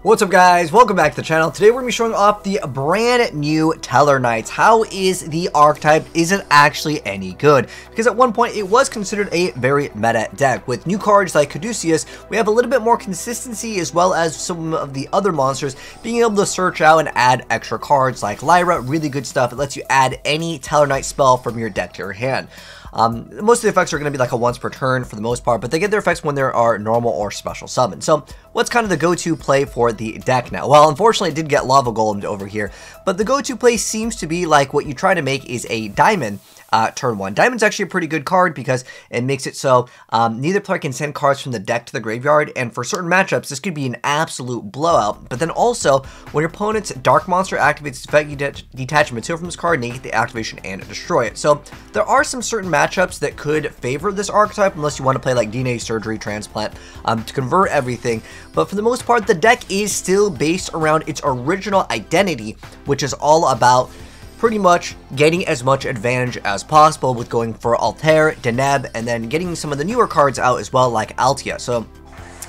What's up guys, welcome back to the channel. Today we're going to be showing off the brand new TellarKnights. How is the archetype? Is it actually any good? Because at one point it was considered a very meta deck. With new cards like Caduceus, we have a little bit more consistency as well as some of the other monsters being able to search out and add extra cards like Lyra. Really good stuff. It lets you add any TellarKnight spell from your deck to your hand. Most of the effects are going to be like a once per turn for the most part, but they get their effects when there are normal or special summons. So what's kind of the go-to play for the deck now? Well, unfortunately it did get lava golemed over here, but the go-to play seems to be like what you try to make is a diamond. Turn 1. Diamond's actually a pretty good card because it makes it so neither player can send cards from the deck to the graveyard, and for certain matchups this could be an absolute blowout. But then also, when your opponent's dark monster activates its effect, you detach a material from this card, negate the activation, and destroy it. So there are some certain matchups that could favor this archetype unless you want to play like DNA Surgery Transplant to convert everything. But for the most part, the deck is still based around its original identity, which is all about pretty much getting as much advantage as possible with going for Altair, Deneb, and then getting some of the newer cards out as well, like Altia. So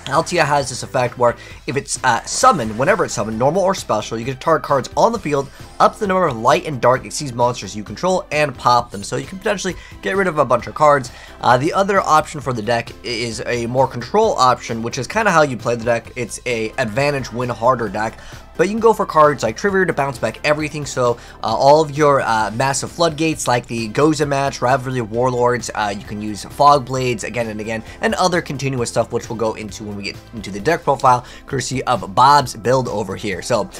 Altia has this effect where if it's summoned, whenever it's summoned, normal or special, you get to target cards on the field up to the number of light and dark exceeds monsters you control and pop them. So you can potentially get rid of a bunch of cards. The other option for the deck is a more control option, which is kind of how you play the deck. It's a advantage win harder deck. But you can go for cards like Trivia to bounce back everything, so all of your massive floodgates like the Goza match, Rivalry of Warlords, you can use Fog Blades again and again, and other continuous stuff which we'll go into when we get into the deck profile, courtesy of Bob's build over here. So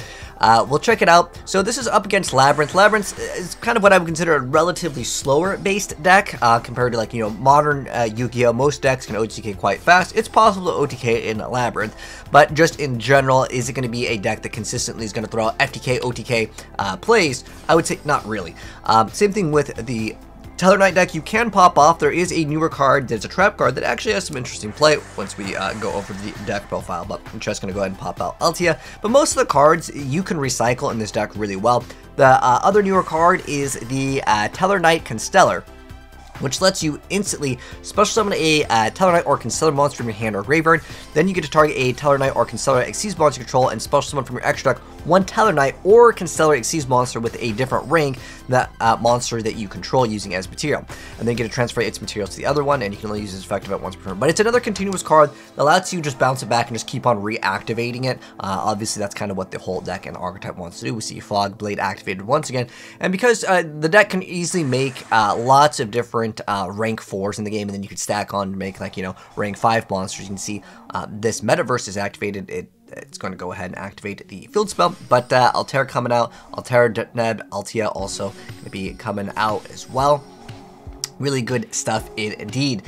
we'll check it out. So this is up against Labyrinth. Labyrinth is kind of what I would consider a relatively slower based deck compared to, like, you know, modern YuGiOh. Most decks can OTK quite fast. It's possible to OTK in Labyrinth, but just in general, is it going to be a deck that consistently is going to throw out FTK, OTK plays? I would say not really. Same thing with the TellarKnight deck. You can pop off. There is a newer card that's a trap card that actually has some interesting play once we go over the deck profile, but I'm just going to go ahead and pop out Altia. But most of the cards you can recycle in this deck really well. The other newer card is the TellarKnight Constellar, which lets you instantly special summon a TellarKnight or Constellar monster from your hand or graveyard. Then you get to target a TellarKnight or Constellar exceeds monster control and special summon from your extra deck one TellarKnight or Constellar exceeds monster with a different rank that monster that you control using as material. And then you get to transfer its materials to the other one, and you can only use this effective at once per turn. But it's another continuous card that lets you just bounce it back and just keep on reactivating it. Obviously, that's kind of what the whole deck and archetype wants to do. We see Fog Blade activated once again. And because the deck can easily make lots of different rank 4s in the game, and then you could stack on to make, like, you know, rank 5 monsters. You can see this Metaverse is activated. It's going to go ahead and activate the field spell, but Altair coming out, Altair, Neb, Altia also going to be coming out as well. Really good stuff indeed.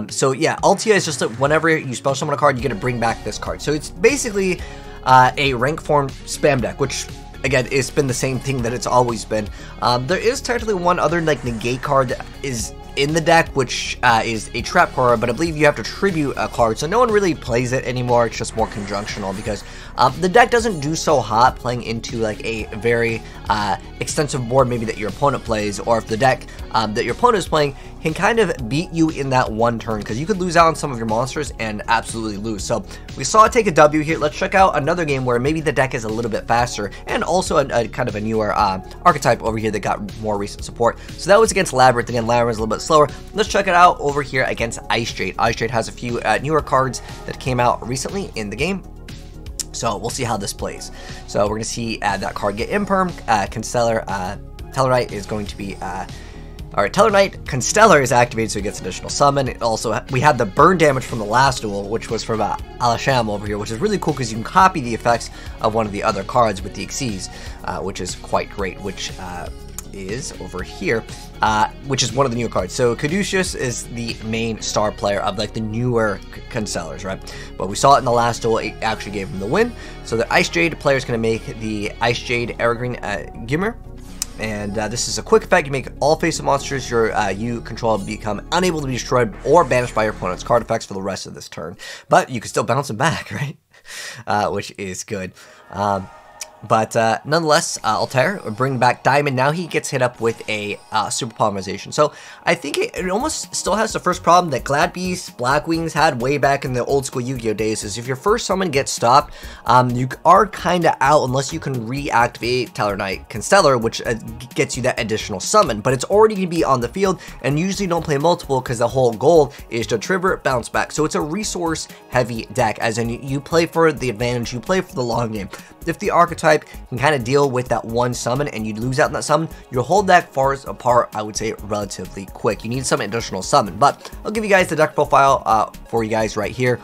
So yeah, Altia is just that whenever you special summon a card, you get to bring back this card. So it's basically a rank form spam deck, which again, it's been the same thing that it's always been. There is technically one other like negate card that is in the deck, which is a trap card, but I believe you have to tribute a card, so no one really plays it anymore. It's just more conjunctional because the deck doesn't do so hot playing into like a very extensive board maybe that your opponent plays, or if the deck that your opponent is playing can kind of beat you in that one turn, because you could lose out on some of your monsters and absolutely lose. So we saw it take a W here. Let's check out another game where maybe the deck is a little bit faster, and also a kind of a newer archetype over here that got more recent support. So that was against Labyrinth. Again, Labyrinth is a little bit slower. Let's check it out over here against Ice Jade. Ice Jade has a few newer cards that came out recently in the game. So we'll see how this plays. So we're going to see that card get imperm. Constellar, TellarKnight is going to be alright, TellarKnight Constellar is activated, so he gets additional summon. It also, we had the burn damage from the last duel, which was from Alasham over here, which is really cool because you can copy the effects of one of the other cards with the Xyz, which is quite great, which is over here, which is one of the newer cards. So Caduceus is the main star player of like the newer Constellars, right? But we saw it in the last duel, it actually gave him the win. So the Ice Jade player is going to make the Ice Jade Evergreen Gimmer. And this is a quick effect. You make all face-up monsters you control become unable to be destroyed or banished by your opponent's card effects for the rest of this turn. But you can still bounce them back, right? Which is good. But nonetheless, Altair, bring back Diamond. Now he gets hit up with a Super Polymerization. So I think it almost still has the first problem that Glad Beast, Blackwings had way back in the old school Yu-Gi-Oh days, is if your first summon gets stopped, you are kind of out unless you can reactivate TellarKnight Constellar, which gets you that additional summon. But it's already going to be on the field, and usually don't play multiple because the whole goal is to trigger, bounce back. So it's a resource heavy deck, as in you play for the advantage, you play for the long game. If the archetype can kind of deal with that one summon and you lose out in that summon, your whole deck falls apart, I would say, relatively quick. You need some additional summon, but I'll give you guys the deck profile for you guys right here.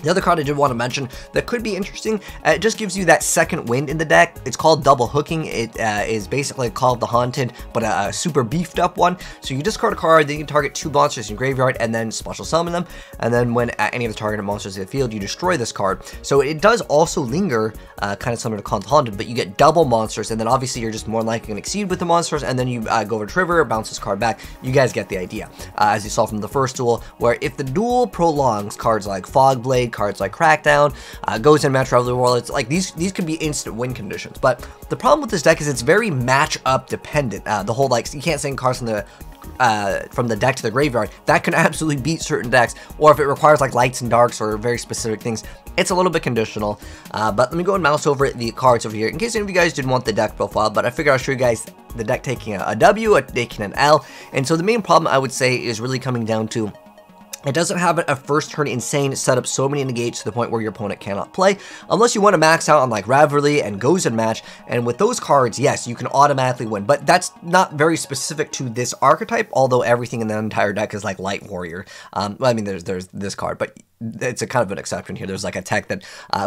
The other card I did want to mention that could be interesting, it just gives you that second wind in the deck. It's called Double Hooking. It is basically Call of the Haunted, but a super beefed up one. So you discard a card, then you can target 2 monsters in your graveyard and then special summon them. And then when any of the targeted monsters in the field, you destroy this card. So it does also linger, kind of similar to Call of the Haunted, but you get double monsters. And then obviously you're just more likely going to exceed with the monsters. And then you go over Trigger, bounce this card back. You guys get the idea. As you saw from the first duel, where if the duel prolongs, cards like Fogblade, cards like Crackdown, goes in match Revelry World, it's like these could be instant win conditions. But the problem with this deck is it's very match-up dependent. The whole, like, you can't send cards from the deck to the graveyard. That can absolutely beat certain decks, or if it requires like lights and darks or very specific things, it's a little bit conditional. But let me go and mouse over the cards over here in case any of you guys didn't want the deck profile, but I figured I'll show you guys the deck taking a W, taking an L. And so the main problem I would say is really coming down to it doesn't have a first turn insane setup, so many negates to the point where your opponent cannot play, unless you want to max out on like Ravelry and Goes in Match, and with those cards, yes, you can automatically win, but that's not very specific to this archetype, although everything in the entire deck is like Light Warrior. Well, I mean, there's this card, but it's a kind of an exception here. There's like a tech that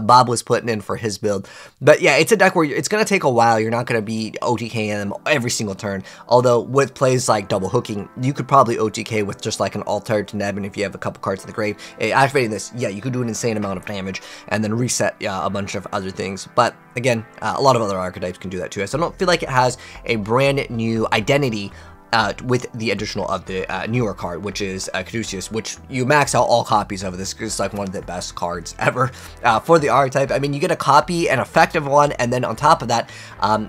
Bob was putting in for his build. But yeah, it's a deck where it's going to take a while. You're not going to be OTKing them every single turn. Although with plays like Double Hooking, you could probably OTK with just like an Altair to Nebin if you have a couple cards in the grave. Activating this, yeah, you could do an insane amount of damage and then reset a bunch of other things. But again, a lot of other archetypes can do that too. So I don't feel like it has a brand new identity with the additional of the newer card, which is Caduceus, which you max out all copies of this. It's like one of the best cards ever for the archetype. I mean, you get a copy, an effective one, and then on top of that,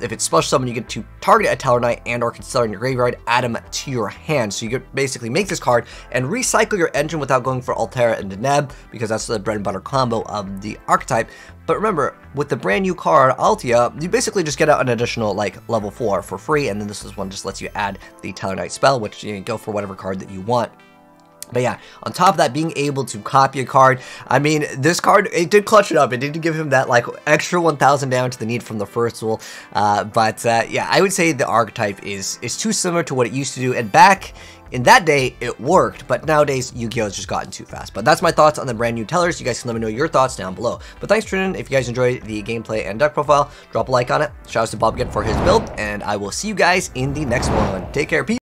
if it's special summon, you get to target a TellarKnight and or Constellar in your graveyard, add them to your hand. So you could basically make this card and recycle your engine without going for Altera and Deneb, because that's the bread and butter combo of the archetype. But remember, with the brand new card, Altia, you basically just get out an additional, like, level 4 for free, and then this is one just lets you add the TellarKnight spell, which you can go for whatever card that you want. But yeah, on top of that, being able to copy a card, I mean, this card, it did clutch it up. It did give him that, like, extra 1,000 down to the need from the first duel. Yeah, I would say the archetype is too similar to what it used to do, and back in that day, it worked, but nowadays, Yu-Gi-Oh! Has just gotten too fast. But that's my thoughts on the brand new Tellers. You guys can let me know your thoughts down below. But thanks for tuning in. If you guys enjoyed the gameplay and deck profile, drop a like on it. Shout out to Bob again for his build, and I will see you guys in the next one. Take care, peace.